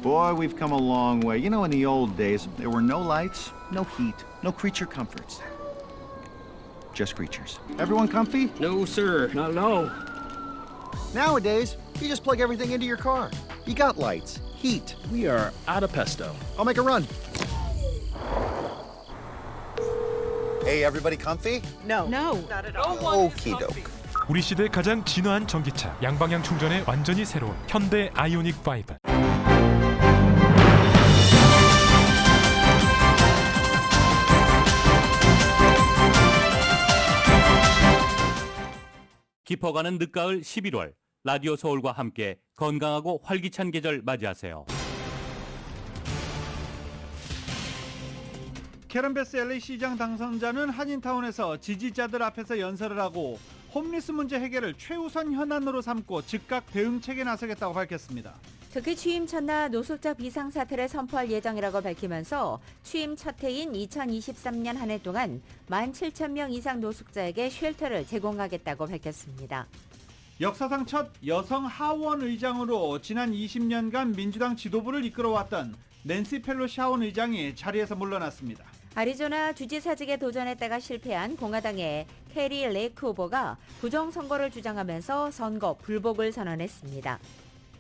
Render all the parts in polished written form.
Boy, we've come a long way. You know, in the old days, there were no lights, no heat, no creature comforts. Just creatures. Everyone comfy? No, sir. No. Nowadays, you just plug everything into your car. You got lights, heat. We are out of pesto. I'll make a run. Hey, everybody comfy? No. Okie doke. 우리 시대 가장 진화한 전기차, 양방향 충전에 완전히 새로운 현대 아이오닉 5. 깊어가는 늦가을 11월, 라디오 서울과 함께 건강하고 활기찬 계절 맞이하세요. 캐런베스 LA 시장 당선자는 한인타운에서 지지자들 앞에서 연설을 하고 홈리스 문제 해결을 최우선 현안으로 삼고 즉각 대응책에 나서겠다고 밝혔습니다. 특히 취임 첫날 노숙자 비상사태를 선포할 예정이라고 밝히면서 취임 첫 해인 2023년 한 해 동안 17,000명 이상 노숙자에게 쉘터를 제공하겠다고 밝혔습니다. 역사상 첫 여성 하원 의장으로 지난 20년간 민주당 지도부를 이끌어왔던 낸시 펠로시 하원 의장이 자리에서 물러났습니다. 아리조나 주지사직에 도전했다가 실패한 공화당의 캐리 레이크 후보가 부정선거를 주장하면서 선거 불복을 선언했습니다.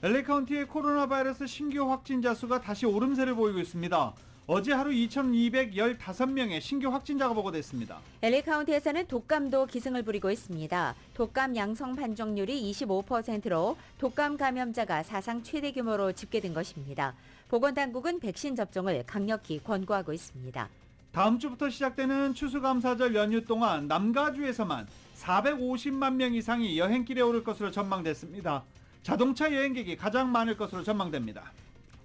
LA 카운티의 코로나 바이러스 신규 확진자 수가 다시 오름세를 보이고 있습니다. 어제 하루 2,215명의 신규 확진자가 보고됐습니다. LA 카운티에서는 독감도 기승을 부리고 있습니다. 독감 양성 판정률이 25%로 독감 감염자가 사상 최대 규모로 집계된 것입니다. 보건당국은 백신 접종을 강력히 권고하고 있습니다. 다음 주부터 시작되는 추수감사절 연휴 동안 남가주에서만 450만 명 이상이 여행길에 오를 것으로 전망됐습니다. 자동차 여행객이 가장 많을 것으로 전망됩니다.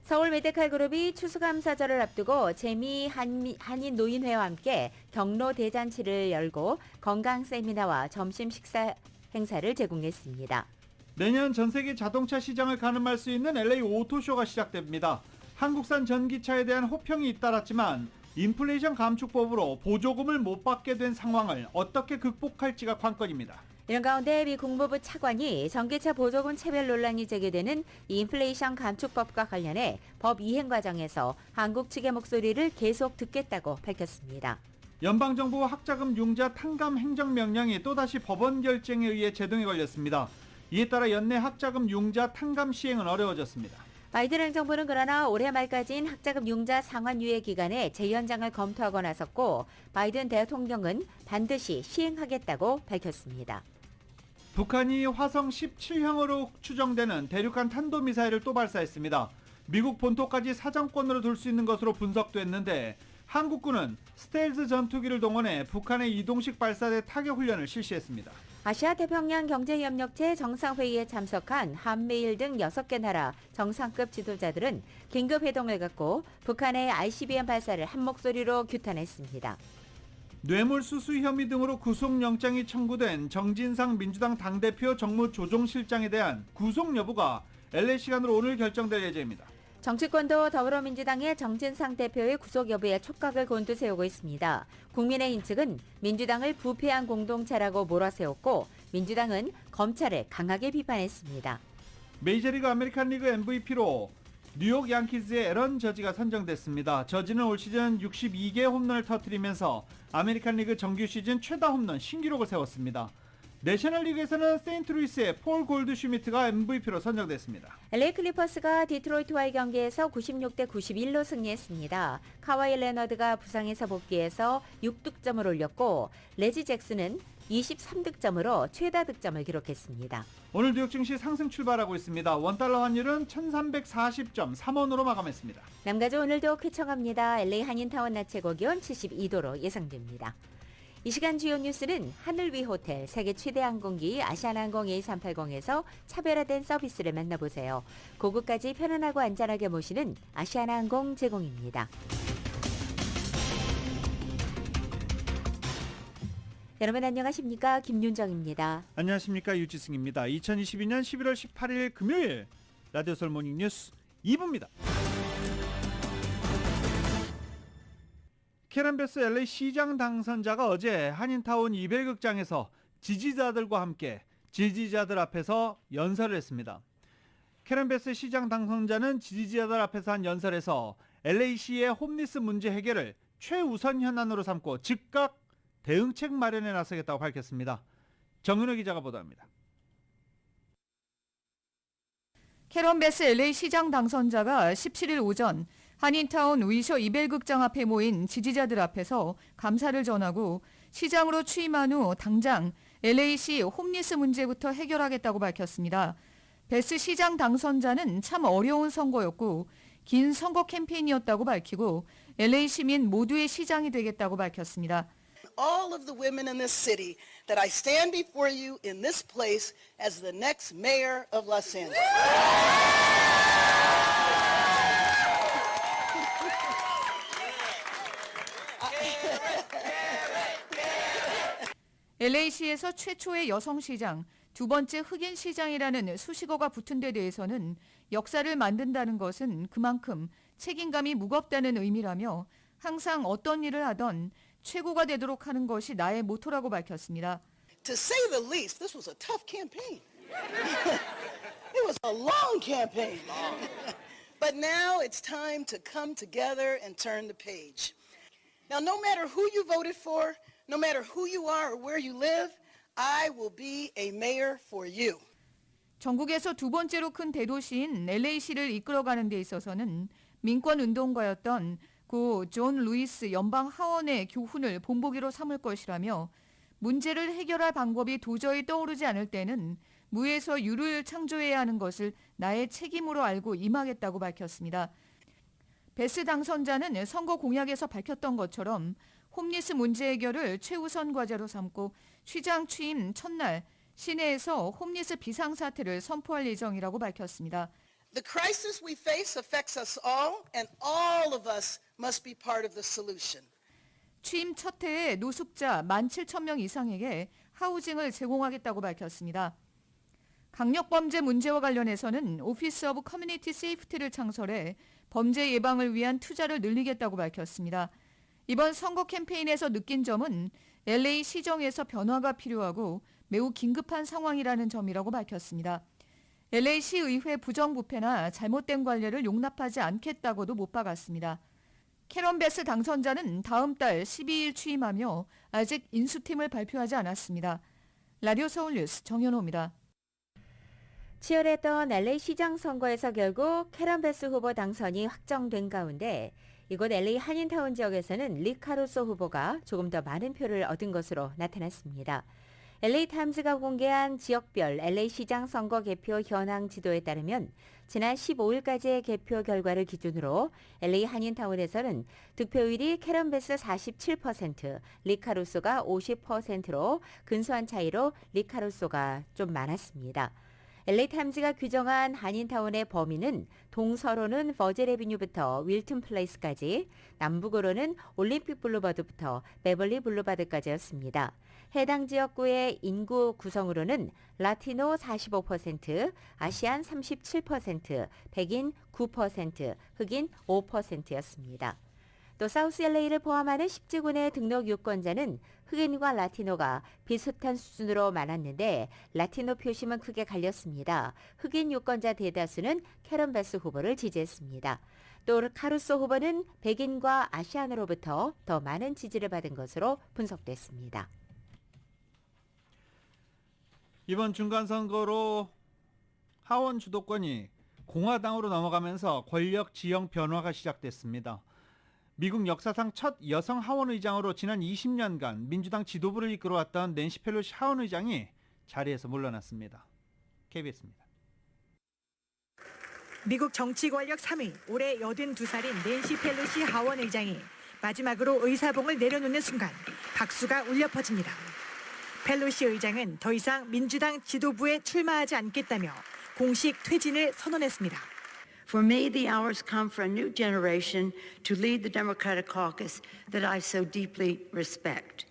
서울 메디칼그룹이 추수감사절을 앞두고 재미 한인 노인회와 함께 경로 대잔치를 열고 건강 세미나와 점심 식사 행사를 제공했습니다. 내년 전세계 자동차 시장을 가늠할 수 있는 LA 오토쇼가 시작됩니다. 한국산 전기차에 대한 호평이 잇따랐지만 인플레이션 감축법으로 보조금을 못 받게 된 상황을 어떻게 극복할지가 관건입니다. 이런 가운데 미 국무부 차관이 전기차 보조금 차별 논란이 제기되는 인플레이션 감축법과 관련해 법 이행 과정에서 한국 측의 목소리를 계속 듣겠다고 밝혔습니다. 연방정부 학자금 융자 탕감 행정명령이 또다시 법원 결정에 의해 제동이 걸렸습니다. 이에 따라 연내 학자금 융자 탕감 시행은 어려워졌습니다. 바이든 행정부는 그러나 올해 말까지인 학자금 융자 상환 유예 기간에 재연장을 검토하고 나섰고 바이든 대통령은 반드시 시행하겠다고 밝혔습니다. 북한이 화성 17형으로 추정되는 대륙간 탄도미사일을 또 발사했습니다. 미국 본토까지 사정권으로 둘 수 있는 것으로 분석됐는데 한국군은 스텔스 전투기를 동원해 북한의 이동식 발사대 타격 훈련을 실시했습니다. 아시아 태평양 경제협력체 정상회의에 참석한 한미일 등 6개 나라 정상급 지도자들은 긴급 회동을 갖고 북한의 ICBM 발사를 한 목소리로 규탄했습니다. 뇌물수수 혐의 등으로 구속영장이 청구된 정진상 민주당 당대표 정무조정실장에 대한 구속 여부가 LA 시간으로 오늘 결정될 예정입니다. 정치권도 더불어민주당의 정진상 대표의 구속 여부에 촉각을 곤두세우고 있습니다. 국민의힘 측은 민주당을 부패한 공동체라고 몰아세웠고 민주당은 검찰을 강하게 비판했습니다. 메이저리그 아메리칸 리그 MVP로 뉴욕 양키즈의 에런 저지가 선정됐습니다. 저지는 올 시즌 62개 홈런을 터뜨리면서 아메리칸 리그 정규 시즌 최다 홈런 신기록을 세웠습니다. 내셔널리그에서는 세인트루이스의 폴 골드슈미트가 MVP로 선정됐습니다. LA 클리퍼스가 디트로이트와의 경기에서 96대 91로 승리했습니다. 카와이 레너드가 부상에서 복귀해서 6득점을 올렸고 레지 잭슨은 23득점으로 최다 득점을 기록했습니다. 오늘 뉴욕 증시 상승 출발하고 있습니다. 원달러 환율은 1340.3원으로 마감했습니다. 남가주 오늘도 쾌청합니다. LA 한인타운 낮 최고 기온 72도로 예상됩니다. 이 시간 주요 뉴스는 하늘위 호텔, 세계 최대 항공기 아시아나항공 A380에서 차별화된 서비스를 만나보세요. 고국까지 편안하고 안전하게 모시는 아시아나항공 제공입니다. 여러분 안녕하십니까? 김윤정입니다. 안녕하십니까? 유지승입니다. 2022년 11월 18일 금요일 라디오 서울 모닝 뉴스 2부입니다. 캐런베스 LA 시장 당선자가 어제 한인타운 이벨극장에서 지지자들과 함께 지지자들 앞에서 연설을 했습니다. 캐런 베스 시장 당선자는 지지자들 앞에서 한 연설에서 LA시의 홈리스 문제 해결을 최우선 현안으로 삼고 즉각 대응책 마련에 나서겠다고 밝혔습니다. 정윤호 기자가 보도합니다. 캐런 베스 LA 시장 당선자가 17일 오전 한인타운 위셔 이벨극장 앞에 모인 지지자들 앞에서 감사를 전하고 시장으로 취임한 후 당장 LA시 홈리스 문제부터 해결하겠다고 밝혔습니다. 베스 시장 당선자는 참 어려운 선거였고 긴 선거 캠페인이었다고 밝히고 LA 시민 모두의 시장이 되겠다고 밝혔습니다. All of the women in this city that I stand before you in this place as the next mayor of Los Angeles. LA시에서 최초의 여성시장, 두 번째 흑인시장이라는 수식어가 붙은 데 대해서는 역사를 만든다는 것은 그만큼 책임감이 무겁다는 의미라며 항상 어떤 일을 하던 최고가 되도록 하는 것이 나의 모토라고 밝혔습니다. To say the least, this was a tough campaign. It was a long campaign. But now it's time to come together and turn the page. Now, no matter who you voted for, no matter who you are or where you live, I will be a mayor for you. 전국에서 두 번째로 큰 대도시인 LA시를 이끌어가는 데 있어서는 민권운동가였던 고 존 루이스 연방 하원의 교훈을 본보기로 삼을 것이라며 문제를 해결할 방법이 도저히 떠오르지 않을 때는 무에서 유를 창조해야 하는 것을 나의 책임으로 알고 임하겠다고 밝혔습니다. 베스 당선자는 선거 공약에서 밝혔던 것처럼 홈리스 문제 해결을 최우선 과제로 삼고 시장 취임 첫날 시내에서 홈리스 비상사태를 선포할 예정이라고 밝혔습니다. The crisis we face affects us all, and all of us must be part of the solution. 취임 첫 해에 노숙자 17,000명 이상에게 하우징을 제공하겠다고 밝혔습니다. 강력범죄 문제와 관련해서는 오피스 오브 커뮤니티 세이프티를 창설해 범죄 예방을 위한 투자를 늘리겠다고 밝혔습니다. 이번 선거 캠페인에서 느낀 점은 LA 시정에서 변화가 필요하고 매우 긴급한 상황이라는 점이라고 밝혔습니다. LA 시의회 부정부패나 잘못된 관례를 용납하지 않겠다고도 못 박았습니다. 캐런 베스 당선자는 다음 달 12일 취임하며 아직 인수팀을 발표하지 않았습니다. 라디오 서울 뉴스 정연호입니다. 치열했던 LA 시장 선거에서 결국 캐런 베스 후보 당선이 확정된 가운데 이곳 LA 한인타운 지역에서는 리 카루소 후보가 조금 더 많은 표를 얻은 것으로 나타났습니다. LA 타임즈가 공개한 지역별 LA 시장 선거 개표 현황 지도에 따르면 지난 15일까지의 개표 결과를 기준으로 LA 한인타운에서는 득표율이 캐런 베스 47%, 리 카루소가 50%로 근소한 차이로 리 카루소가 좀 많았습니다. LA 타임즈가 규정한 한인타운의 범위는 동서로는 버젤 애비뉴부터 윌튼 플레이스까지, 남북으로는 올림픽 블루바드부터 베벌리 블루바드까지였습니다. 해당 지역구의 인구 구성으로는 라티노 45%, 아시안 37%, 백인 9%, 흑인 5%였습니다. 또 사우스 LA를 포함하는 10지군의 등록 유권자는 흑인과 라티노가 비슷한 수준으로 많았는데 라티노 표심은 크게 갈렸습니다. 흑인 유권자 대다수는 캐런 베스 후보를 지지했습니다. 또 카루소 후보는 백인과 아시안으로부터 더 많은 지지를 받은 것으로 분석됐습니다. 이번 중간선거로 하원 주도권이 공화당으로 넘어가면서 권력 지형 변화가 시작됐습니다. 미국 역사상 첫 여성 하원의장으로 지난 20년간 민주당 지도부를 이끌어왔던 낸시 펠로시 하원의장이 자리에서 물러났습니다. KBS입니다. 미국 정치 권력 3위, 올해 82살인 낸시 펠로시 하원의장이 마지막으로 의사봉을 내려놓는 순간 박수가 울려 퍼집니다. 펠로시 의장은 더 이상 민주당 지도부에 출마하지 않겠다며 공식 퇴진을 선언했습니다. For me, the hours come for a new generation to lead the Democratic caucus that I so deeply respect.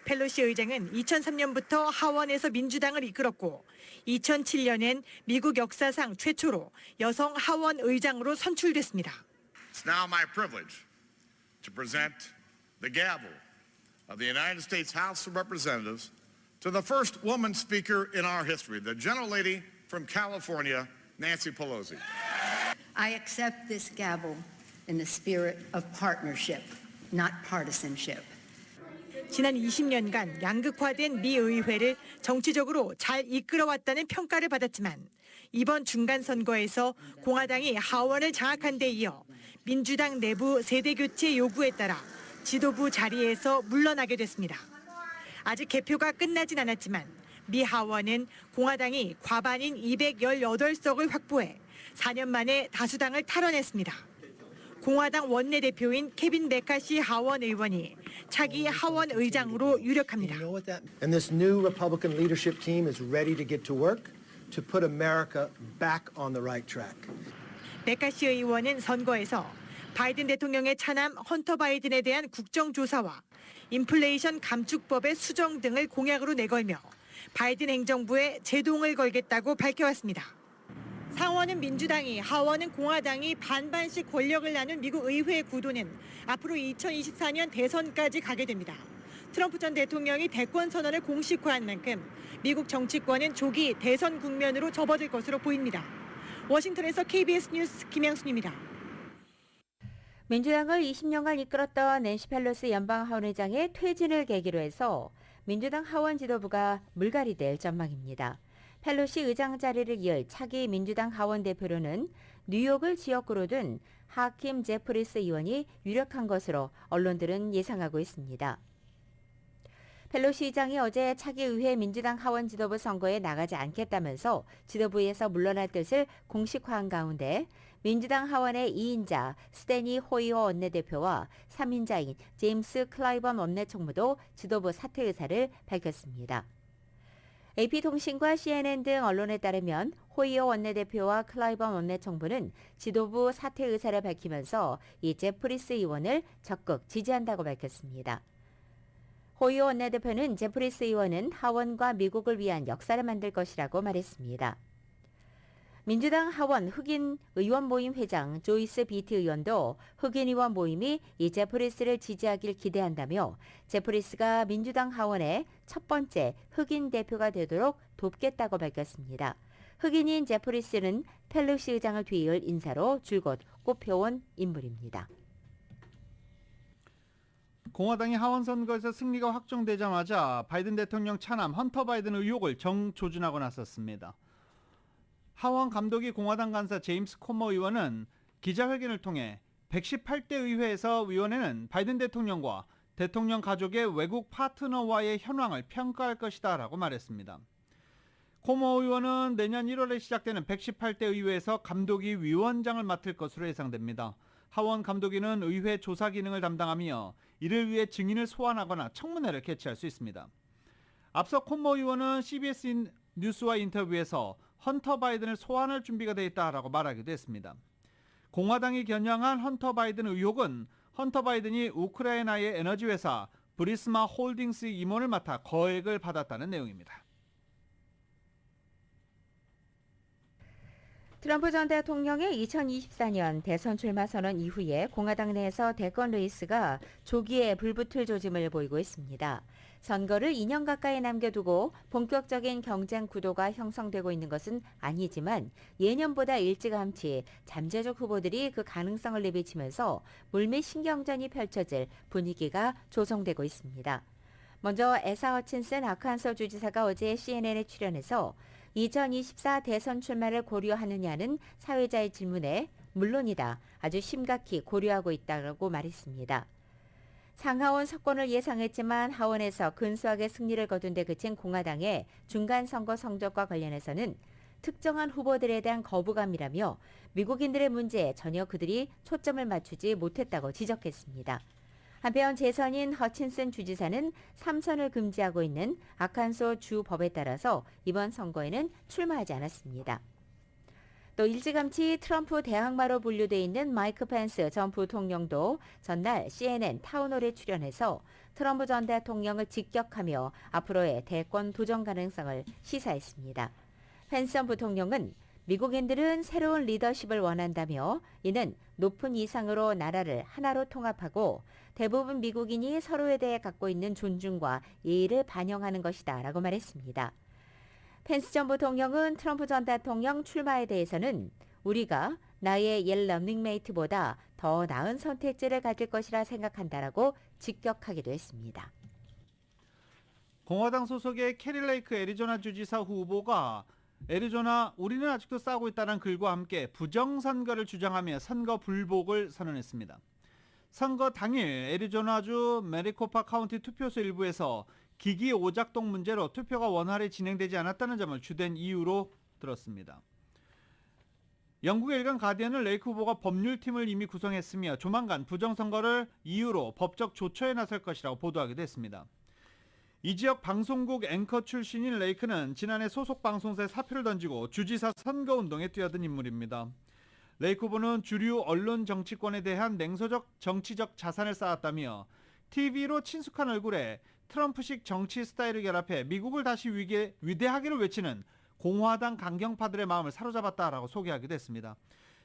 펠로시 의장은 2003년부터 하원에서 민주당을 이끌었고 2007년엔 미국 역사상 최초로 여성 하원 의장으로 선출됐습니다. It's now my privilege to present the gavel of the United States House of Representatives to the first woman speaker in our history, the gentlelady from California, Nancy Pelosi. I accept this gavel in the spirit of partnership, not partisanship. 지난 20년간 양극화된 미 의회를 정치적으로 잘 이끌어왔다는 평가를 받았지만 이번 중간 선거에서 공화당이 하원을 장악한 데 이어 민주당 내부 세대 교체 요구에 따라 지도부 자리에서 물러나게 됐습니다. 아직 개표가 끝나진 않았지만 미 하원은 공화당이 과반인 218석을 확보해 4년 만에 다수당을 탈환했습니다. 공화당 원내대표인 케빈 메카시 하원 의원이 차기 하원 의장으로 유력합니다. And this new Republican leadership team is ready to get to work to put America back on the right track. 메카시 의원은 선거에서 바이든 대통령의 차남 헌터 바이든에 대한 국정조사와 인플레이션 감축법의 수정 등을 공약으로 내걸며 바이든 행정부에 제동을 걸겠다고 밝혀왔습니다. 상원은 민주당이, 하원은 공화당이 반반씩 권력을 나눈 미국 의회 구도는 앞으로 2024년 대선까지 가게 됩니다. 트럼프 전 대통령이 대권 선언을 공식화한 만큼 미국 정치권은 조기 대선 국면으로 접어들 것으로 보입니다. 워싱턴에서 KBS 뉴스 김양순입니다. 민주당을 20년간 이끌었던 낸시 펠로시 연방하원의장의 퇴진을 계기로 해서 민주당 하원 지도부가 물갈이될 전망입니다. 펠로시 의장 자리를 이을 차기 민주당 하원 대표로는 뉴욕을 지역구로 둔 하킴 제프리스 의원이 유력한 것으로 언론들은 예상하고 있습니다. 펠로시 의장이 어제 차기 의회 민주당 하원 지도부 선거에 나가지 않겠다면서 지도부에서 물러날 뜻을 공식화한 가운데 민주당 하원의 2인자 스테니 호이어 원내대표와 3인자인 제임스 클라이번 원내총무도 지도부 사퇴 의사를 밝혔습니다. AP통신과 CNN 등 언론에 따르면 호이어 원내대표와 클라이번 원내총무는 지도부 사퇴 의사를 밝히면서 이 제프리스 의원을 적극 지지한다고 밝혔습니다. 호이어 원내대표는 제프리스 의원은 하원과 미국을 위한 역사를 만들 것이라고 말했습니다. 민주당 하원 흑인 의원 모임 회장 조이스 비트 의원도 흑인 의원 모임이 이 제프리스를 지지하길 기대한다며 제프리스가 민주당 하원의 첫 번째 흑인 대표가 되도록 돕겠다고 밝혔습니다. 흑인인 제프리스는 펠로시 의장을 뒤이을 인사로 줄곧 꼽혀온 인물입니다. 공화당이 하원 선거에서 승리가 확정되자마자 바이든 대통령 차남 헌터 바이든 의혹을 정조준하고 나섰습니다. 하원 감독이 공화당 간사 제임스 코머 의원은 기자회견을 통해 118대 의회에서 위원회는 바이든 대통령과 대통령 가족의 외국 파트너와의 현황을 평가할 것이다 라고 말했습니다. 코머 의원은 내년 1월에 시작되는 118대 의회에서 감독위 위원장을 맡을 것으로 예상됩니다. 하원 감독위는 의회 조사 기능을 담당하며 이를 위해 증인을 소환하거나 청문회를 개최할 수 있습니다. 앞서 코머 의원은 CBS 뉴스와 인터뷰에서 헌터 바이든을 소환할 준비가 돼 있다라고 말하기도 했습니다. 공화당이 겨냥한 헌터 바이든 의혹은 헌터 바이든이 우크라이나의 에너지 회사 브리스마 홀딩스 임원을 맡아 거액을 받았다는 내용입니다. 트럼프 전 대통령의 2024년 대선 출마 선언 이후에 공화당 내에서 대권 레이스가 조기에 불붙을 조짐을 보이고 있습니다. 선거를 2년 가까이 남겨두고 본격적인 경쟁 구도가 형성되고 있는 것은 아니지만 예년보다 일찌감치 잠재적 후보들이 그 가능성을 내비치면서 물밑 신경전이 펼쳐질 분위기가 조성되고 있습니다. 먼저 에사 허친슨 아칸소 주지사가 어제 CNN에 출연해서 2024 대선 출마를 고려하느냐는 사회자의 질문에 물론이다, 아주 심각히 고려하고 있다고 말했습니다. 상하원 석권을 예상했지만 하원에서 근소하게 승리를 거둔 데 그친 공화당의 중간 선거 성적과 관련해서는 특정한 후보들에 대한 거부감이라며 미국인들의 문제에 전혀 그들이 초점을 맞추지 못했다고 지적했습니다. 한편 재선인 허친슨 주지사는 3선을 금지하고 있는 아칸소 주 법에 따라서 이번 선거에는 출마하지 않았습니다. 또 일찌감치 트럼프 대항마로 분류돼 있는 마이크 펜스 전 부통령도 전날 CNN 타운홀에 출연해서 트럼프 전 대통령을 직격하며 앞으로의 대권 도전 가능성을 시사했습니다. 펜스 전 부통령은 미국인들은 새로운 리더십을 원한다며 이는 높은 이상으로 나라를 하나로 통합하고 대부분 미국인이 서로에 대해 갖고 있는 존중과 예의를 반영하는 것이다 라고 말했습니다. 펜스 전 부통령은 트럼프 전 대통령 출마에 대해서는 우리가 나의 옛 런닝메이트보다 더 나은 선택지를 가질 것이라 생각한다라고 직격하기도 했습니다. 공화당 소속의 캐리 레이크 애리조나 주지사 후보가 애리조나 우리는 아직도 싸우고 있다는 글과 함께 부정선거를 주장하며 선거 불복을 선언했습니다. 선거 당일 애리조나주 메리코파 카운티 투표소 일부에서 기기 오작동 문제로 투표가 원활히 진행되지 않았다는 점을 주된 이유로 들었습니다. 영국의 일간 가디언은 레이크 후보가 법률팀을 이미 구성했으며 조만간 부정선거를 이유로 법적 조처에 나설 것이라고 보도하기도 했습니다. 이 지역 방송국 앵커 출신인 레이크는 지난해 소속 방송사에 사표를 던지고 주지사 선거운동에 뛰어든 인물입니다. 레이크 후보는 주류 언론 정치권에 대한 냉소적 정치적 자산을 쌓았다며 TV로 친숙한 얼굴에 트럼프식 정치 스타일을 결합해 미국을 다시 위대하기를 외치는 공화당 강경파들의 마음을 사로잡았다라고 소개하기도 했습니다.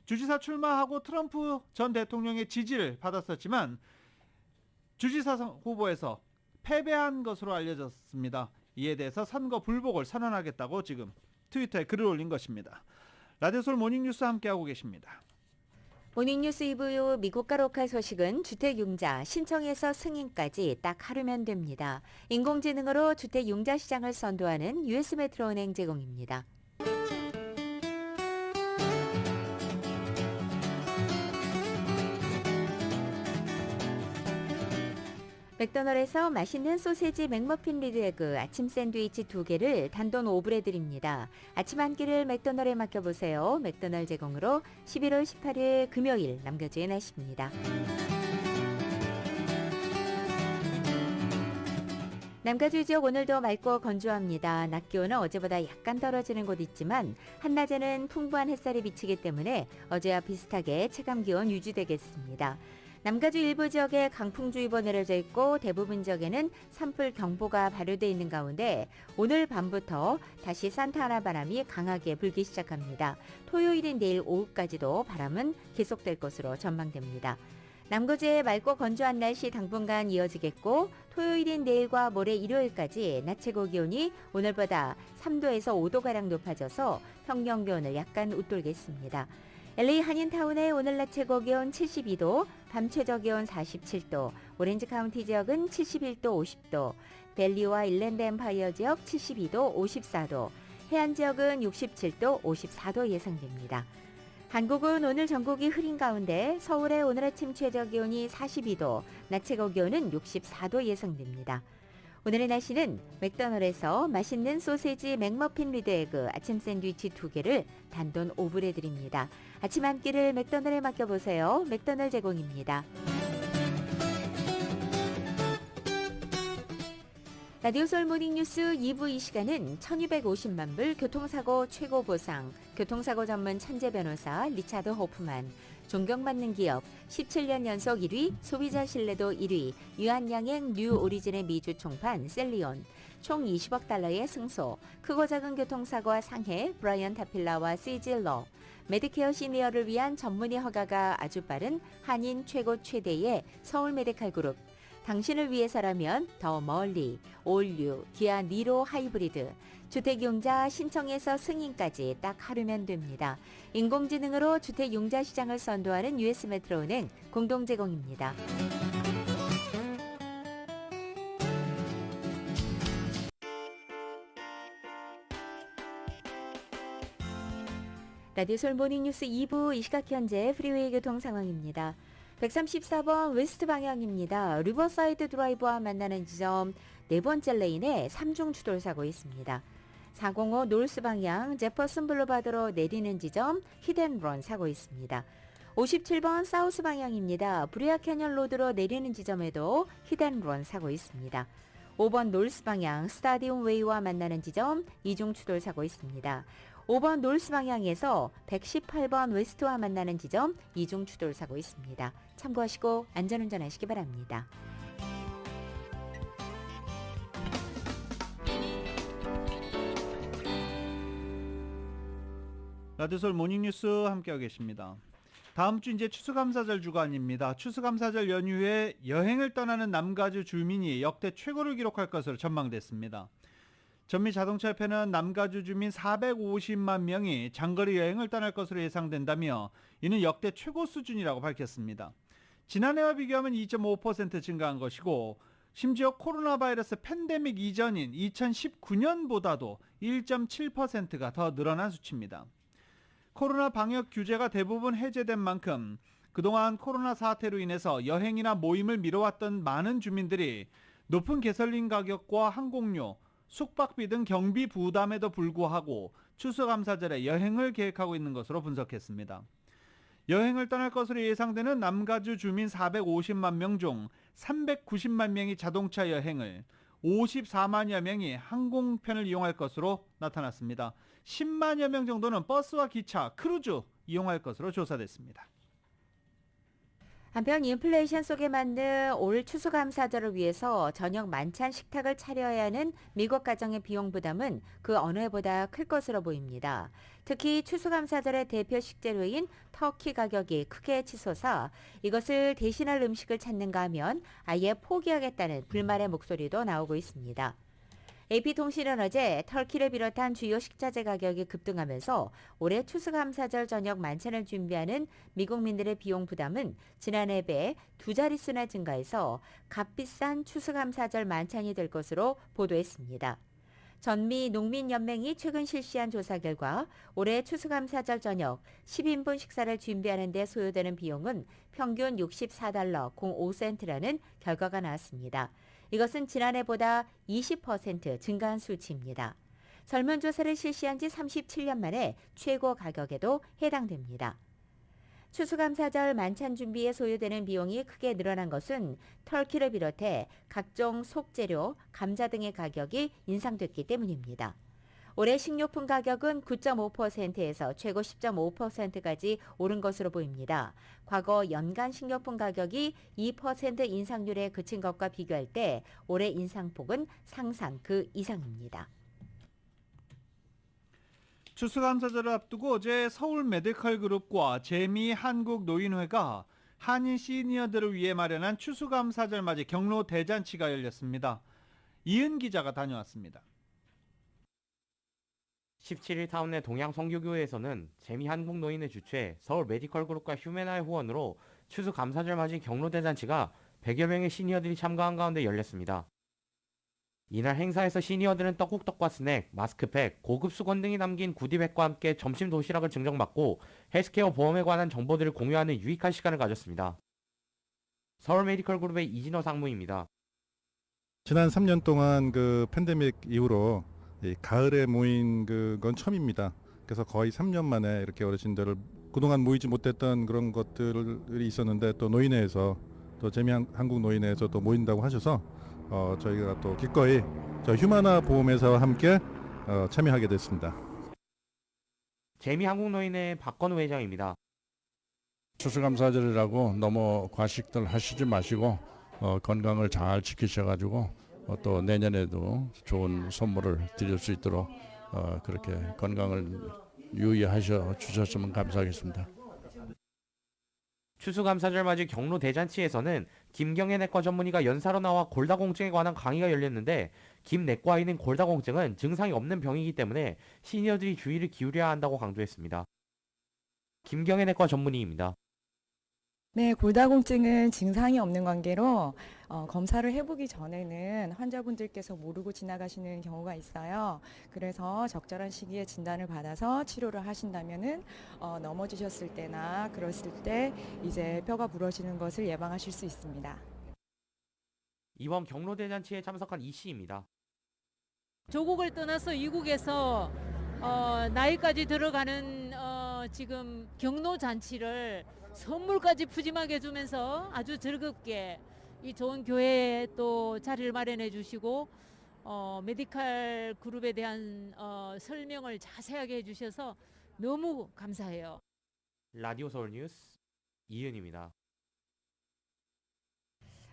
주지사 출마하고 트럼프 전 대통령의 지지를 받았었지만 주지사 후보에서 패배한 것으로 알려졌습니다. 이에 대해서 선거 불복을 선언하겠다고 지금 트위터에 글을 올린 것입니다. 라디오솔 모닝뉴스 함께하고 계십니다. 모닝뉴스 2부 미국과 로컬 소식은 주택융자 신청에서 승인까지 딱 하루면 됩니다. 인공지능으로 주택융자 시장을 선도하는 US 메트로은행 제공입니다. 맥도날드에서 맛있는 소세지 맥머핀 리드에그 아침 샌드위치 2개를 단돈 5불에 드립니다. 아침 한 끼를 맥도날드에 맡겨보세요. 맥도날드 제공으로 11월 18일 금요일 남겨주의 날씨입니다. 남가주 지역 오늘도 맑고 건조합니다. 낮 기온은 어제보다 약간 떨어지는 곳 있지만 한낮에는 풍부한 햇살이 비치기 때문에 어제와 비슷하게 체감 기온 유지되겠습니다. 남가주 일부 지역에 강풍주의보 내려져 있고 대부분 지역에는 산불 경보가 발효돼 있는 가운데 오늘 밤부터 다시 산타하나 바람이 강하게 불기 시작합니다. 토요일인 내일 오후까지도 바람은 계속될 것으로 전망됩니다. 남구주의 맑고 건조한 날씨 당분간 이어지겠고 토요일인 내일과 모레 일요일까지 낮 최고 기온이 오늘보다 3도에서 5도가량 높아져서 평년 기온을 약간 웃돌겠습니다. LA 한인타운의 오늘 낮 최고 기온 72도, 밤 최저 기온 47도, 오렌지 카운티 지역은 71도, 50도, 밸리와 일랜드 엠파이어 지역 72도, 54도, 해안 지역은 67도, 54도 예상됩니다. 한국은 오늘 전국이 흐린 가운데 서울의 오늘 아침 최저 기온이 42도, 낮 최고 기온은 64도 예상됩니다. 오늘의 날씨는 맥도날드에서 맛있는 소세지 맥머핀 리드에그 아침 샌드위치 2개를 단돈 5불에 드립니다. 아침 한 끼를 맥도날드에 맡겨보세요. 맥도날드 제공입니다. 라디오솔 모닝뉴스 2부 이 시간은 1250만 불 교통사고 최고 보상, 교통사고 전문 천재 변호사 리차드 호프만, 존경받는 기업 17년 연속 1위, 소비자 신뢰도 1위, 유한양행 뉴 오리진의 미주 총판 셀리온, 총 20억 달러의 승소, 크고 작은 교통사고와 상해 브라이언 타필라와 시질러, 메디케어 시니어를 위한 전문의 허가가 아주 빠른 한인 최고 최대의 서울 메디칼 그룹, 당신을 위해서라면 더 멀리, 올류, 기아 니로 하이브리드, 주택융자 신청에서 승인까지 딱 하루면 됩니다. 인공지능으로 주택융자 시장을 선도하는 US 메트로은행 공동 제공입니다. 라디오솔 모닝뉴스 2부 이 시각 현재 프리웨이 교통 상황입니다. 134번 웨스트 방향입니다. 리버사이드 드라이브와 만나는 지점 네 번째 레인에 3중 추돌 사고 있습니다. 405 노스 방향 제퍼슨 블루바드로 내리는 지점 히덴런 사고 있습니다. 57번 사우스 방향입니다. 브리아 캐년 로드로 내리는 지점에도 히덴런 사고 있습니다. 5번 노스 방향 스타디움 웨이와 만나는 지점 2중 추돌 사고 있습니다. 5번 노스 방향에서 118번 웨스트와 만나는 지점 2중 추돌 사고 있습니다. 참고하시고 안전운전하시기 바랍니다. 라디오솔 모닝뉴스 함께하고 계십니다. 다음 주 이제 추수감사절 주간입니다. 추수감사절 연휴에 여행을 떠나는 남가주 주민이 역대 최고를 기록할 것으로 전망됐습니다. 전미자동차협회는 남가주 주민 450만 명이 장거리 여행을 떠날 것으로 예상된다며 이는 역대 최고 수준이라고 밝혔습니다. 지난해와 비교하면 2.5% 증가한 것이고 심지어 코로나 바이러스 팬데믹 이전인 2019년보다도 1.7%가 더 늘어난 수치입니다. 코로나 방역 규제가 대부분 해제된 만큼 그동안 코로나 사태로 인해서 여행이나 모임을 미뤄왔던 많은 주민들이 높은 개설린 가격과 항공료, 숙박비 등 경비 부담에도 불구하고 추수감사절에 여행을 계획하고 있는 것으로 분석했습니다. 여행을 떠날 것으로 예상되는 남가주 주민 450만 명 중 390만 명이 자동차 여행을, 54만여 명이 항공편을 이용할 것으로 나타났습니다. 10만여 명 정도는 버스와 기차, 크루즈 이용할 것으로 조사됐습니다. 한편 인플레이션 속에 맞는 올 추수감사절을 위해서 저녁 만찬 식탁을 차려야 하는 미국 가정의 비용 부담은 그 어느 해보다 클 것으로 보입니다. 특히 추수감사절의 대표 식재료인 터키 가격이 크게 치솟아 이것을 대신할 음식을 찾는가 하면 아예 포기하겠다는 불만의 목소리도 나오고 있습니다. AP통신은 어제 터키를 비롯한 주요 식자재 가격이 급등하면서 올해 추수감사절 저녁 만찬을 준비하는 미국민들의 비용 부담은 지난해 비해 두 자릿수나 증가해서 값비싼 추수감사절 만찬이 될 것으로 보도했습니다. 전미 농민연맹이 최근 실시한 조사 결과 올해 추수감사절 저녁 10인분 식사를 준비하는 데 소요되는 비용은 평균 64달러 05센트라는 결과가 나왔습니다. 이것은 지난해보다 20% 증가한 수치입니다. 설문조사를 실시한 지 37년 만에 최고 가격에도 해당됩니다. 추수감사절 만찬 준비에 소요되는 비용이 크게 늘어난 것은 터키를 비롯해 각종 속재료, 감자 등의 가격이 인상됐기 때문입니다. 올해 식료품 가격은 9.5%에서 최고 10.5%까지 오른 것으로 보입니다. 과거 연간 식료품 가격이 2% 인상률에 그친 것과 비교할 때 올해 인상폭은 상상 그 이상입니다. 추수감사절을 앞두고 어제 서울 메디컬 그룹과 재미 한국 노인회가 한인 시니어들을 위해 마련한 추수감사절 맞이 경로 대잔치가 열렸습니다. 이은 기자가 다녀왔습니다. 17일 타운의 동양 성교교회에서는 재미 한국 노인회 주최 서울 메디컬 그룹과 휴메나의 후원으로 추수감사절 맞이 경로 대잔치가 100여 명의 시니어들이 참가한 가운데 열렸습니다. 이날 행사에서 시니어들은 떡국떡과 스낵, 마스크팩, 고급 수건 등이 담긴 구디백과 함께 점심 도시락을 증정받고 헬스케어 보험에 관한 정보들을 공유하는 유익한 시간을 가졌습니다. 서울 메디컬 그룹의 이진호 상무입니다. 지난 3년 동안 그 팬데믹 이후로 가을에 모인 건 처음입니다. 그래서 거의 3년 만에 이렇게 어르신들을 그동안 모이지 못했던 그런 것들이 있었는데 또 노인회에서 또 재미 한국 노인회에서 또 모인다고 하셔서 저희가 또 기꺼이 저 휴마나 보험회사와 함께 참여하게 됐습니다. 재미 한국 노인회 박건우 회장입니다. 추수감사절이라고 너무 과식들 하시지 마시고 건강을 잘 지키셔가지고 또 내년에도 좋은 선물을 드릴 수 있도록 그렇게 건강을 유의하셔 주셨으면 감사하겠습니다. 추수감사절 맞이 경로 대잔치에서는 김경애 내과 전문의가 연사로 나와 골다공증에 관한 강의가 열렸는데 김내과의는 골다공증은 증상이 없는 병이기 때문에 시니어들이 주의를 기울여야 한다고 강조했습니다. 김경애 내과 전문의입니다. 네, 골다공증은 증상이 없는 관계로 검사를 해보기 전에는 환자분들께서 모르고 지나가시는 경우가 있어요. 그래서 적절한 시기에 진단을 받아서 치료를 하신다면은 넘어지셨을 때나 그랬을 때 이제 뼈가 부러지는 것을 예방하실 수 있습니다. 이번 경로 대잔치에 참석한 이 씨입니다. 조국을 떠나서 이국에서 나이까지 들어가는 지금 경로 잔치를 선물까지 푸짐하게 주면서 아주 즐겁게 이 좋은 교회에 또 자리를 마련해 주시고 메디컬 그룹에 대한 설명을 자세하게 해주셔서 너무 감사해요. 라디오 서울 뉴스 이은입니다.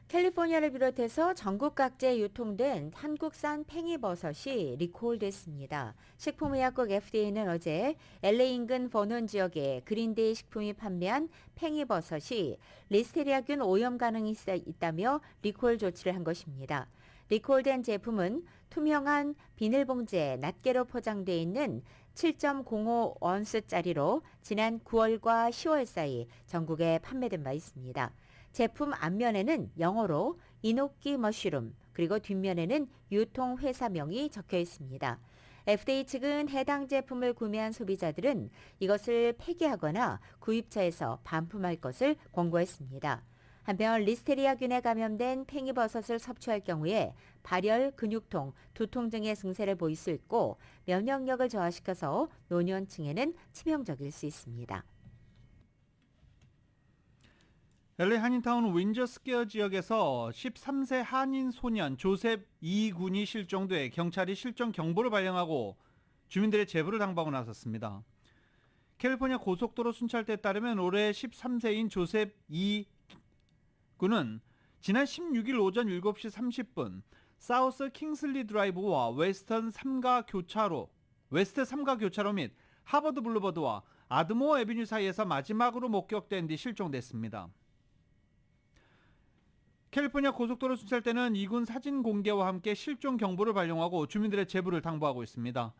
캘리포니아를 비롯해서 전국 각지에 유통된 한국산 팽이버섯이 리콜됐습니다. 식품의약국 FDA는 어제 LA 인근 버논 지역에 그린데이 식품이 판매한 팽이버섯이 리스테리아균 오염 가능이 있다며 리콜 조치를 한 것입니다. 리콜된 제품은 투명한 비닐봉지에 낱개로 포장되어 있는 7.05온스짜리로 지난 9월과 10월 사이 전국에 판매된 바 있습니다. 제품 앞면에는 영어로 이노끼 머쉬룸, 그리고 뒷면에는 유통회사명이 적혀 있습니다. FDA 측은 해당 제품을 구매한 소비자들은 이것을 폐기하거나 구입처에서 반품할 것을 권고했습니다. 한편 리스테리아균에 감염된 팽이버섯을 섭취할 경우에 발열, 근육통, 두통 등의 증세를 보일 수 있고 면역력을 저하시켜서 노년층에는 치명적일 수 있습니다. LA 한인타운 윈저스퀘어 지역에서 13세 한인 소년 조셉 이 군이 실종돼 경찰이 실종 경보를 발령하고 주민들의 제보를 당부하고 나섰습니다. 캘리포니아 고속도로 순찰대에 따르면 올해 13세인 조셉 이 군은 지난 16일 오전 7시 30분 사우스 킹슬리 드라이브와 웨스트 3가 교차로 및 하버드 블루버드와 아드모어 애비뉴 사이에서 마지막으로 목격된 뒤 실종됐습니다. 캘리포니아 고속도로 순찰대는 이군 사진 공개와 함께 실종 경보를 발령하고 주민들의 제보를 당부하고 있습니다.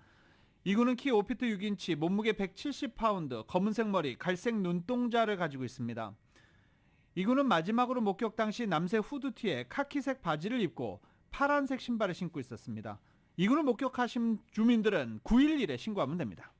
이군은 키 5피트 6인치, 몸무게 170파운드, 검은색 머리, 갈색 눈동자를 가지고 있습니다. 이군은 마지막으로 목격 당시 남색 후드티에 카키색 바지를 입고 파란색 신발을 신고 있었습니다. 이군을 목격하신 주민들은 911에 신고하면 됩니다.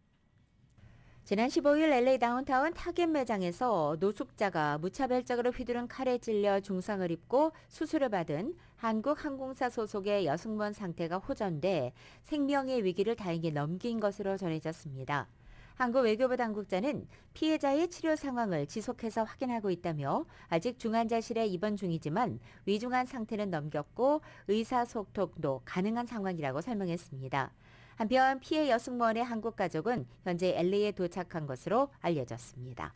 지난 15일 LA 다운타운 타겟 매장에서 노숙자가 무차별적으로 휘두른 칼에 찔려 중상을 입고 수술을 받은 한국항공사 소속의 여승무원 상태가 호전돼 생명의 위기를 다행히 넘긴 것으로 전해졌습니다. 한국 외교부 당국자는 피해자의 치료 상황을 지속해서 확인하고 있다며 아직 중환자실에 입원 중이지만 위중한 상태는 넘겼고 의사소통도 가능한 상황이라고 설명했습니다. 한편 피해 여승무원의 한국 가족은 현재 LA에 도착한 것으로 알려졌습니다.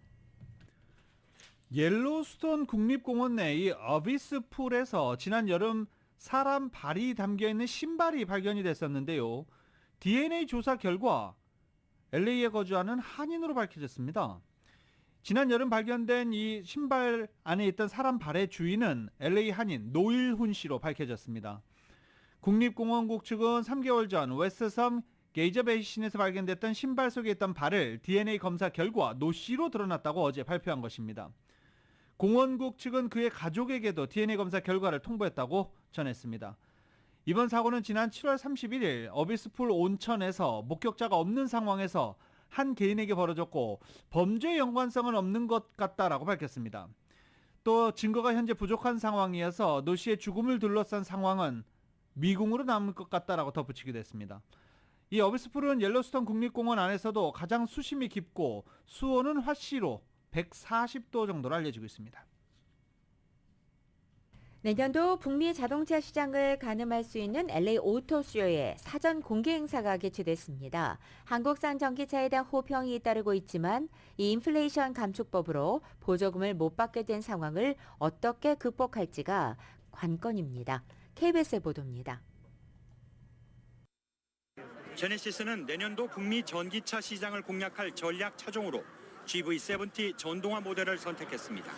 옐로스톤 국립공원 내의 어비스 풀에서 지난 여름 사람 발이 담겨있는 신발이 발견이 됐었는데요. DNA 조사 결과 LA에 거주하는 한인으로 밝혀졌습니다. 지난 여름 발견된 이 신발 안에 있던 사람 발의 주인은 LA 한인 노일훈 씨로 밝혀졌습니다. 국립공원국 측은 3개월 전 웨스트섬 게이저 베이신에서 발견됐던 신발 속에 있던 발을 DNA 검사 결과 노 씨로 드러났다고 어제 발표한 것입니다. 공원국 측은 그의 가족에게도 DNA 검사 결과를 통보했다고 전했습니다. 이번 사고는 지난 7월 31일 어비스풀 온천에서 목격자가 없는 상황에서 한 개인에게 벌어졌고 범죄 연관성은 없는 것 같다라고 밝혔습니다. 또 증거가 현재 부족한 상황이어서 노 씨의 죽음을 둘러싼 상황은 미궁으로 남을 것 같다라고 덧붙이기도 했습니다. 이 어비스풀은 옐로스톤 국립공원 안에서도 가장 수심이 깊고 수온은 화씨로 140도 정도로 알려지고 있습니다. 내년도 북미 자동차 시장을 가늠할 수 있는 LA 오토쇼의 사전 공개 행사가 개최됐습니다. 한국산 전기차에 대한 호평이 잇따르고 있지만 이 인플레이션 감축법으로 보조금을 못 받게 된 상황을 어떻게 극복할지가 관건입니다. KBS의 보도입니다. 제네시스는 내년도 북미 전기차 시장을 공략할 전략 차종으로 GV70 전동화 모델을 선택했습니다.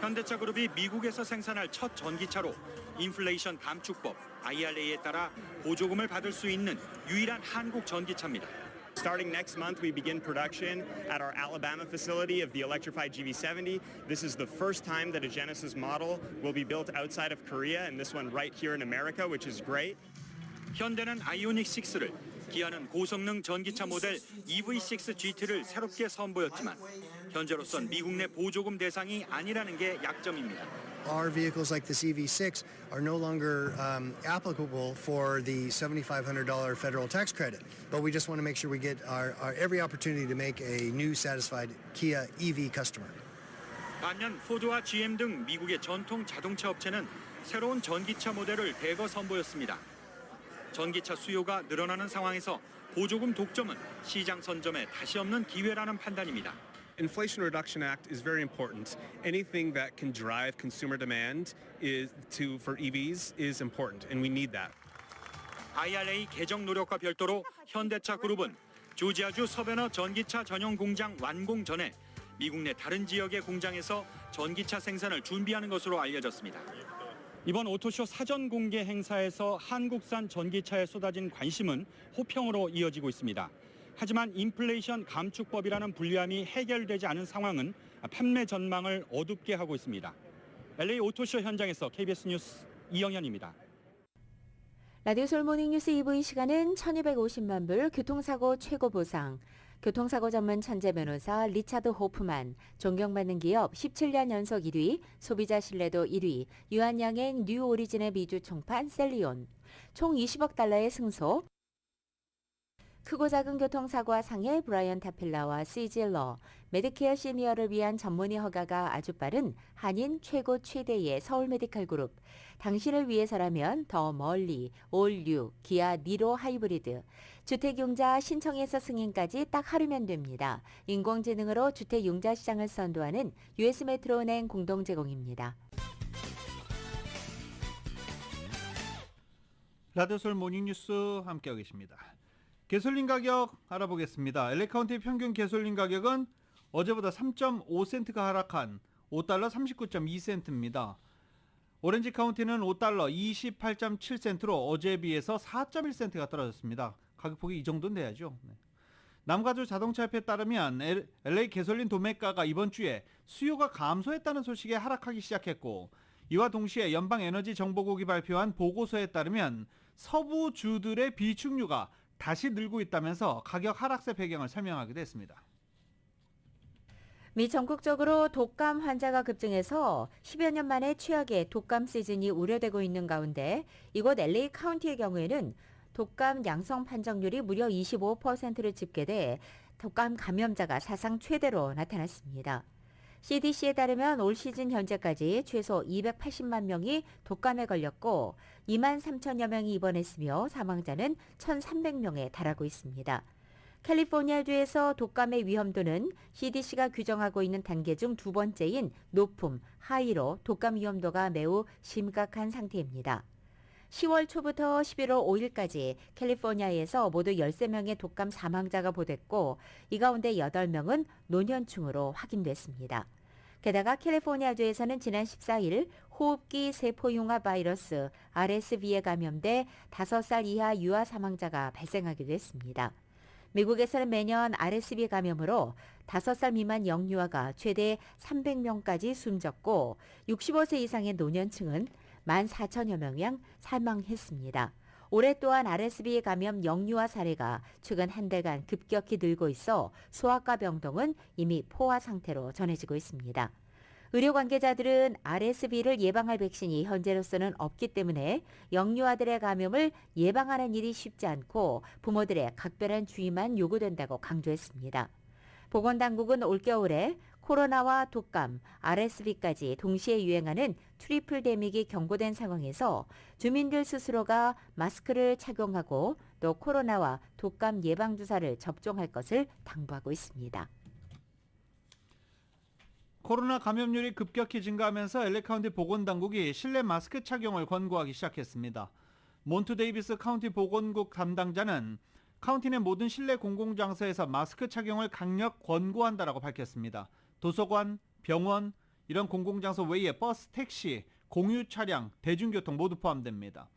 현대차 그룹이 미국에서 생산할 첫 전기차로 인플레이션 감축법 IRA에 따라 보조금을 받을 수 있는 유일한 한국 전기차입니다. Starting next month, we begin production at our Alabama facility of the electrified GV70. This is the first time that a Genesis model will be built outside of Korea, and this one right here in America, which is great. 현대는 아이오닉 6를, 기아는 고성능 전기차 모델 EV6 GT를 새롭게 선보였지만 현재로선 미국 내 보조금 대상이 아니라는 게 약점입니다. Our vehicles like this EV6 are no longer applicable for the $7,500 federal tax credit, but we just want to make sure we get our every opportunity to make a new satisfied Kia EV customer. 반면 포드와 GM 등 미국의 전통 자동차 업체는 새로운 전기차 모델을 대거 선보였습니다. 전기차 수요가 늘어나는 상황에서 보조금 독점은 시장 선점에 다시 없는 기회라는 판단입니다. Inflation Reduction Act is very important. Anything that can drive consumer demand for EVs is important, and we need that. IRA 개정 노력과 별도로 현대차 그룹은 조지아주 서베너 전기차 전용 공장 완공 전에 미국 내 다른 지역의 공장에서 전기차 생산을 준비하는 것으로 알려졌습니다. 이번 오토쇼 사전 공개 행사에서 한국산 전기차에 쏟아진 관심은 호평으로 이어지고 있습니다. 하지만 인플레이션 감축법이라는 불리함이 해결되지 않은 상황은 판매 전망을 어둡게 하고 있습니다. LA 오토쇼 현장에서 KBS 뉴스 이영현입니다. 라디오 서울 모닝뉴스 2부 이 시간은 1250만 불 교통사고 최고 보상, 교통사고 전문 천재 변호사 리차드 호프만, 존경받는 기업 17년 연속 1위, 소비자 신뢰도 1위, 유한양행 뉴 오리진의 미주 총판 셀리온, 총 20억 달러의 승소, 크고 작은 교통사고와 상해 브라이언 타필라와 시질러, 메디케어 시니어를 위한 전문의 허가가 아주 빠른 한인 최고 최대의 서울 메디칼 그룹, 당신을 위해서라면 더 멀리, 올류, 기아 니로 하이브리드, 주택융자 신청에서 승인까지 딱 하루면 됩니다. 인공지능으로 주택융자 시장을 선도하는 US 메트로은행 공동 제공입니다. 라디오 서울 모닝뉴스 함께하고 계십니다. 개솔린 가격 알아보겠습니다. LA 카운티 평균 개솔린 가격은 어제보다 3.5센트가 하락한 5달러 39.2센트입니다. 오렌지 카운티는 5달러 28.7센트로 어제에 비해서 4.1센트가 떨어졌습니다. 가격폭이 이 정도는 돼야죠. 남가주 자동차협회에 따르면 LA 개솔린 도매가가 이번 주에 수요가 감소했다는 소식에 하락하기 시작했고, 이와 동시에 연방에너지정보국이 발표한 보고서에 따르면 서부 주들의 비축유가 다시 늘고 있다면서 가격 하락세 배경을 설명하기도 했습니다. 미 전국적으로 독감 환자가 급증해서 10여 년 만에 최악의 독감 시즌이 우려되고 있는 가운데 이곳 LA 카운티의 경우에는 독감 양성 판정률이 무려 25%를 집계돼 독감 감염자가 사상 최대로 나타났습니다. CDC에 따르면 올 시즌 현재까지 최소 280만 명이 독감에 걸렸고 2만 3천여 명이 입원했으며 사망자는 1,300명에 달하고 있습니다. 캘리포니아주에서 독감의 위험도는 CDC가 규정하고 있는 단계 중 두 번째인 높음, 하이로 독감 위험도가 매우 심각한 상태입니다. 10월 초부터 11월 5일까지 캘리포니아에서 모두 13명의 독감 사망자가 보됐고 이 가운데 8명은 노년층으로 확인됐습니다. 게다가 캘리포니아주에서는 지난 14일 호흡기 세포융합 바이러스 RSV에 감염돼 5살 이하 유아 사망자가 발생하기도 했습니다. 미국에서는 매년 RSV 감염으로 5살 미만 영유아가 최대 300명까지 숨졌고 65세 이상의 노년층은 14,000여 명이 사망했습니다. 올해 또한 RSV 감염 영유아 사례가 최근 한 달간 급격히 늘고 있어 소아과 병동은 이미 포화 상태로 전해지고 있습니다. 의료 관계자들은 RSV를 예방할 백신이 현재로서는 없기 때문에 영유아들의 감염을 예방하는 일이 쉽지 않고 부모들의 각별한 주의만 요구된다고 강조했습니다. 보건당국은 올겨울에 코로나와 독감, RSV까지 동시에 유행하는 트리플 데믹이 경고된 상황에서 주민들 스스로가 마스크를 착용하고 또 코로나와 독감 예방주사를 접종할 것을 당부하고 있습니다. 코로나 감염률이 급격히 증가하면서 LA 카운티 보건당국이 실내 마스크 착용을 권고하기 시작했습니다. 몬트 데이비스 카운티 보건국 담당자는 카운티 내 모든 실내 공공장소에서 마스크 착용을 강력 권고한다라고 밝혔습니다. 도서관, 병원, 이런 공공장소 외에 버스, 택시, 공유 차량, 대중교통 모두 포함됩니다.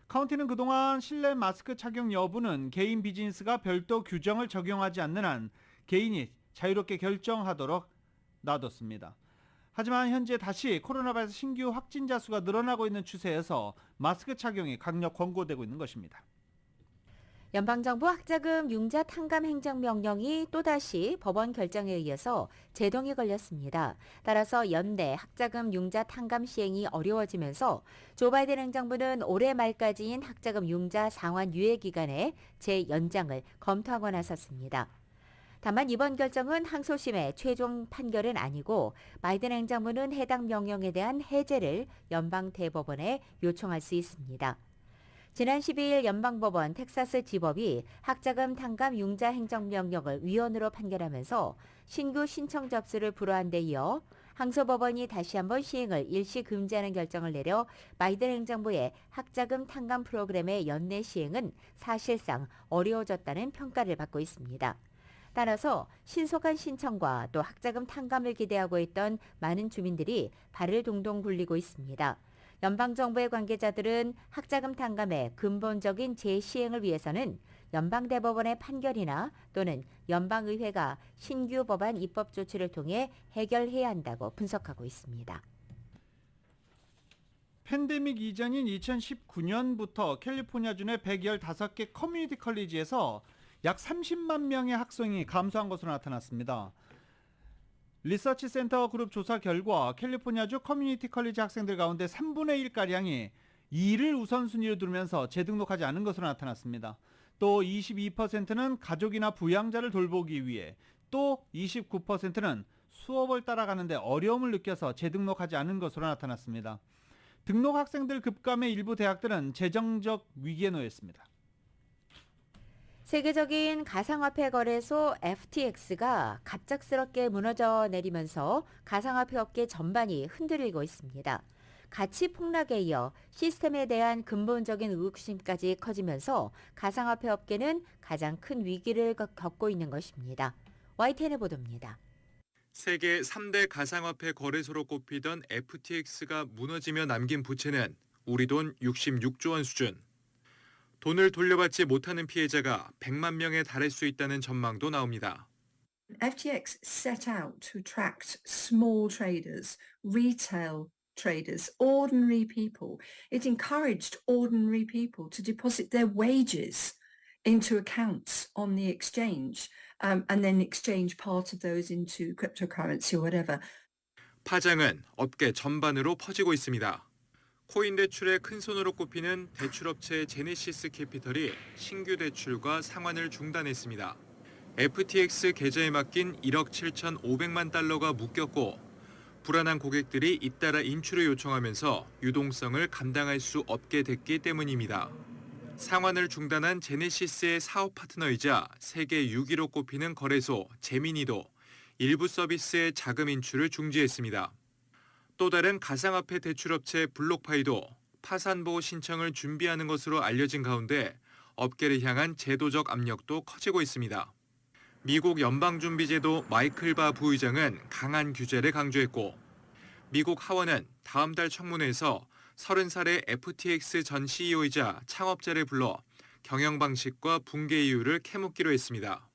카운티는 그동안 실내 마스크 착용 여부는 개인 비즈니스가 별도 규정을 적용하지 않는 한 개인이 자유롭게 결정하도록 놔뒀습니다. 하지만 현재 다시 코로나 바이러스 신규 확진자 수가 늘어나고 있는 추세에서 마스크 착용이 강력 권고되고 있는 것입니다. 연방정부 학자금 융자 탕감 행정명령이 또다시 법원 결정에 의해서 제동이 걸렸습니다. 따라서 연내 학자금 융자 탕감 시행이 어려워지면서 조 바이든 행정부는 올해 말까지인 학자금 융자 상환 유예 기간의 재연장을 검토하고 나섰습니다. 다만 이번 결정은 항소심의 최종 판결은 아니고 바이든 행정부는 해당 명령에 대한 해제를 연방 대법원에 요청할 수 있습니다. 지난 12일 연방법원 텍사스 지법이 학자금 탕감 융자 행정명령을 위헌으로 판결하면서 신규 신청 접수를 불허한 데 이어 항소법원이 다시 한번 시행을 일시 금지하는 결정을 내려 바이든 행정부의 학자금 탕감 프로그램의 연내 시행은 사실상 어려워졌다는 평가를 받고 있습니다. 따라서 신속한 신청과 또 학자금 탕감을 기대하고 있던 많은 주민들이 발을 동동 굴리고 있습니다. 연방정부의 관계자들은 학자금 탕감의 근본적인 재시행을 위해서는 연방대법원의 판결이나 또는 연방의회가 신규 법안 입법 조치를 통해 해결해야 한다고 분석하고 있습니다. 팬데믹 이전인 2019년부터 캘리포니아주의 115개 커뮤니티 컬리지에서 약 30만 명의 학생이 감소한 것으로 나타났습니다. 리서치 센터 그룹 조사 결과 캘리포니아주 커뮤니티 컬리지 학생들 가운데 3분의 1가량이 일을 우선순위로 두면서 재등록하지 않은 것으로 나타났습니다. 또 22%는 가족이나 부양자를 돌보기 위해, 또 29%는 수업을 따라가는데 어려움을 느껴서 재등록하지 않은 것으로 나타났습니다. 등록 학생들 급감의 일부 대학들은 재정적 위기에 놓였습니다. 세계적인 가상화폐 거래소 FTX가 갑작스럽게 무너져 내리면서 가상화폐 업계 전반이 흔들리고 있습니다. 가치 폭락에 이어 시스템에 대한 근본적인 의구심까지 커지면서 가상화폐 업계는 가장 큰 위기를 겪고 있는 것입니다. YTN의 보도입니다. 세계 3대 가상화폐 거래소로 꼽히던 FTX가 무너지며 남긴 부채는 우리 돈 66조 원 수준. 돈을 돌려받지 못하는 피해자가 100만 명에 달할 수 있다는 전망도 나옵니다. FTX set out to attract small traders, retail traders, ordinary people. It encouraged ordinary people to deposit their wages into accounts on the exchange and then exchange part of those into cryptocurrency or whatever. 파장은 업계 전반으로 퍼지고 있습니다. 코인 대출의 큰 손으로 꼽히는 대출업체 제네시스 캐피털이 신규 대출과 상환을 중단했습니다. FTX 계좌에 맡긴 1억 7,500만 달러가 묶였고 불안한 고객들이 잇따라 인출을 요청하면서 유동성을 감당할 수 없게 됐기 때문입니다. 상환을 중단한 제네시스의 사업 파트너이자 세계 6위로 꼽히는 거래소 제미니도 일부 서비스의 자금 인출을 중지했습니다. 또 다른 가상화폐 대출업체 블록파이도 파산보호 신청을 준비하는 것으로 알려진 가운데 업계를 향한 제도적 압력도 커지고 있습니다. 미국 연방준비제도 마이클 바 부의장은 강한 규제를 강조했고 미국 하원은 다음 달 청문회에서 30살의 FTX 전 CEO이자 창업자를 불러 경영 방식과 붕괴 이유를 캐묻기로 했습니다.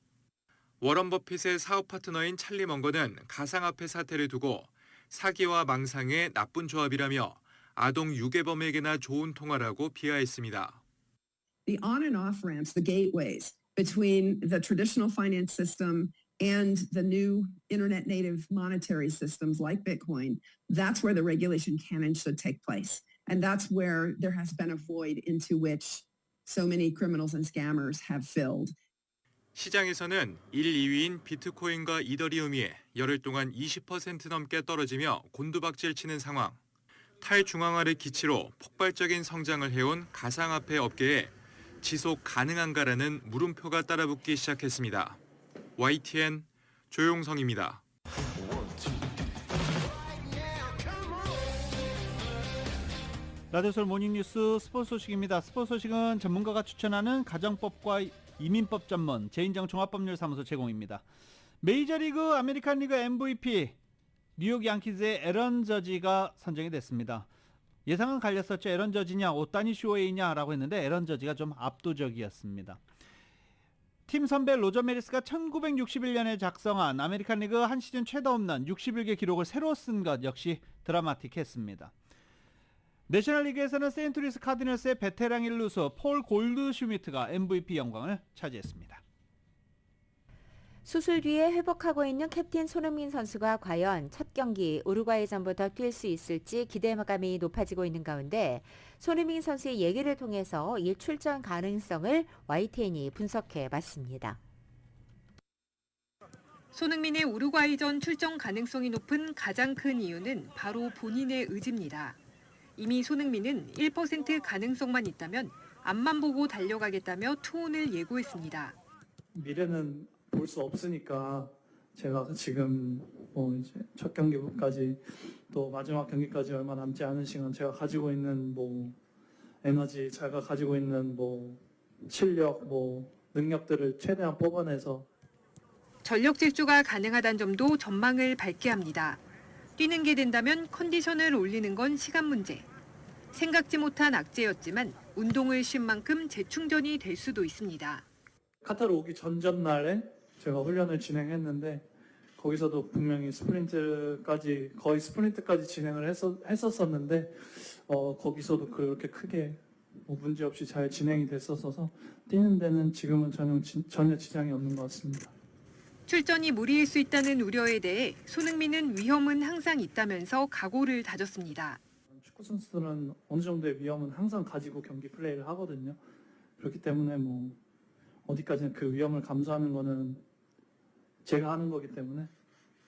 워런 버핏의 사업 파트너인 찰리 먼거는 가상화폐 사태를 두고 사기와 망상의 나쁜 조합이라며 아동 유괴범에게나 좋은 통화라고 비하했습니다. The on and off ramps, the gateways between the traditional finance system and the new internet native monetary systems like Bitcoin, that's where the regulation can and should take place. And that's where there has been a void into which so many criminals and scammers have filled. 시장에서는 1, 2위인 비트코인과 이더리움이 열흘 동안 20% 넘게 떨어지며 곤두박질 치는 상황. 탈중앙화를 기치로 폭발적인 성장을 해온 가상화폐 업계에 지속 가능한가라는 물음표가 따라붙기 시작했습니다. YTN 조용성입니다. 라디오솔 모닝뉴스 스포츠 소식입니다. 스포츠 소식은 전문가가 추천하는 가정법과 이민법 전문 제인정종합법률사무소 제공입니다. 메이저리그 아메리칸 리그 MVP 뉴욕 양키즈의 에런 저지가 선정이 됐습니다. 예상은 갈렸었죠. 에런 저지냐 오타니 쇼헤이냐라고 했는데 에런 저지가 좀 압도적이었습니다. 팀 선배 로저 메리스가 1961년에 작성한 아메리칸 리그 한 시즌 최다 홈런 61개 기록을 새로 쓴 것 역시 드라마틱했습니다. 내셔널리그에서는 세인트루이스 카디널스의 베테랑 일루수 폴 골드슈미트가 MVP 영광을 차지했습니다. 수술 뒤에 회복하고 있는 캡틴 손흥민 선수가 과연 첫 경기 우루과이전부터 뛸 수 있을지 기대감이 높아지고 있는 가운데 손흥민 선수의 얘기를 통해서 이 출전 가능성을 YTN이 분석해 봤습니다. 손흥민의 우루과이전 출전 가능성이 높은 가장 큰 이유는 바로 본인의 의지입니다. 이미 손흥민은 1% 가능성만 있다면 앞만 보고 달려가겠다며 투혼을 예고했습니다. 미래는 볼 수 없으니까 제가 지금 이제 첫 경기까지 또 마지막 경기까지 얼마 남지 않은 시간 제가 가지고 있는 에너지, 제가 가지고 있는 실력, 능력들을 최대한 뽑아내서 전력 질주가 가능하다는 점도 전망을 밝게 합니다. 뛰는 게 된다면 컨디션을 올리는 건 시간 문제. 생각지 못한 악재였지만 운동을 쉰 만큼 재충전이 될 수도 있습니다. 카타르 오기 전날에 제가 훈련을 진행했는데 거기서도 분명히 거의 스프린트까지 진행을 했었었는데 거기서도 그렇게 크게 문제 없이 잘 진행이 됐었어서 뛰는 데는 지금은 전혀 지장이 없는 것 같습니다. 출전이 무리일 수 있다는 우려에 대해 손흥민은 위험은 항상 있다면서 각오를 다졌습니다. 축구 선수들은 어느 정도의 위험은 항상 가지고 경기 플레이를 하거든요. 그렇기 때문에 어디까지나 그 위험을 감수하는 거는 제가 하는 거기 때문에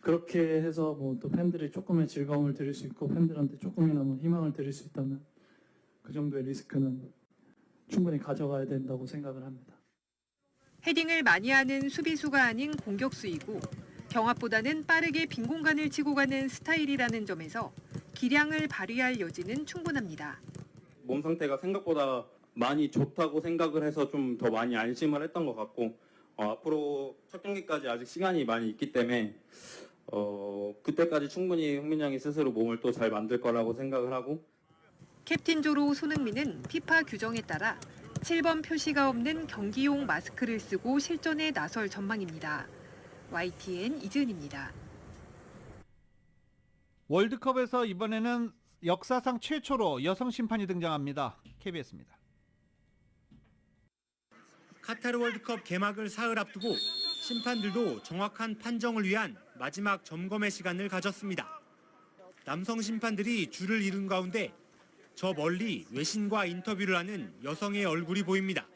그렇게 해서 또 팬들이 조금의 즐거움을 드릴 수 있고 팬들한테 조금이나마 희망을 드릴 수 있다면 그 정도의 리스크는 충분히 가져가야 된다고 생각을 합니다. 헤딩을 많이 하는 수비수가 아닌 공격수이고 경합보다는 빠르게 빈 공간을 치고 가는 스타일이라는 점에서 기량을 발휘할 여지는 충분합니다. 몸 상태가 생각보다 많이 좋다고 생각을 해서 좀 더 많이 안심을 했던 것 같고 앞으로 첫 경기까지 아직 시간이 많이 있기 때문에 그때까지 충분히 흥민이 형이 스스로 몸을 또 잘 만들 거라고 생각을 하고 캡틴조로 손흥민은 피파 규정에 따라 7번 표시가 없는 경기용 마스크를 쓰고 실전에 나설 전망입니다. YTN 이지은입니다. 월드컵에서 이번에는 역사상 최초로 여성 심판이 등장합니다. KBS입니다. 카타르 월드컵 개막을 사흘 앞두고 심판들도 정확한 판정을 위한 마지막 점검의 시간을 가졌습니다. 남성 심판들이 줄을 이룬 가운데 저 멀리 외신과 인터뷰를 하는 여성의 얼굴이 보입니다.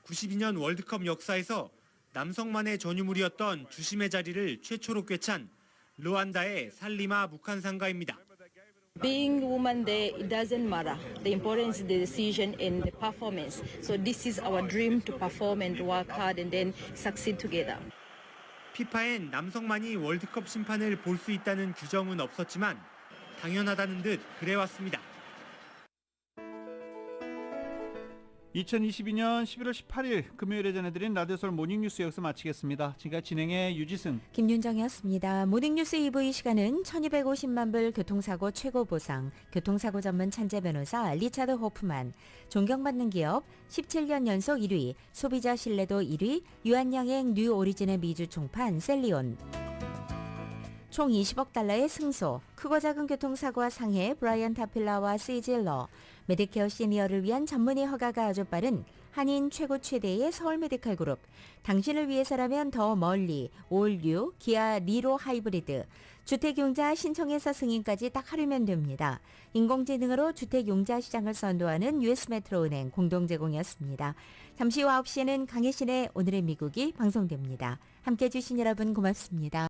92년 월드컵 역사에서 남성만의 전유물이었던 주심의 자리를 최초로 꿰찬 르완다의 살리마 무칸상가입니다. Being woman there, it doesn't matter. The importance is the decision and the performance. So this is our dream to perform and work hard and then succeed together. 피파엔 남성만이 월드컵 심판을 볼 수 있다는 규정은 없었지만 당연하다는 듯 그래왔습니다. 2022년 11월 18일 금요일에 전해드린 라디오솔 모닝뉴스 여기서 마치겠습니다. 지금까지 진행의 유지승, 김윤정이었습니다. 모닝뉴스 2부 이 시간은 1250만 불 교통사고 최고 보상, 교통사고 전문 천재 변호사 리차드 호프만, 존경받는 기업 17년 연속 1위, 소비자 신뢰도 1위, 유한양행 뉴 오리진의 미주 총판 셀리온, 총 20억 달러의 승소, 크고 작은 교통사고와 상해 브라이언 타필라와 시질러, 메디케어 시니어를 위한 전문의 허가가 아주 빠른 한인 최고 최대의 서울 메디칼 그룹, 당신을 위해서라면 더 멀리, 올뉴, 기아 리로 하이브리드, 주택용자 신청해서 승인까지 딱 하루면 됩니다. 인공지능으로 주택용자 시장을 선도하는 US메트로은행 공동 제공이었습니다. 잠시 후 9시에는 강혜신의 오늘의 미국이 방송됩니다. 함께해 주신 여러분 고맙습니다.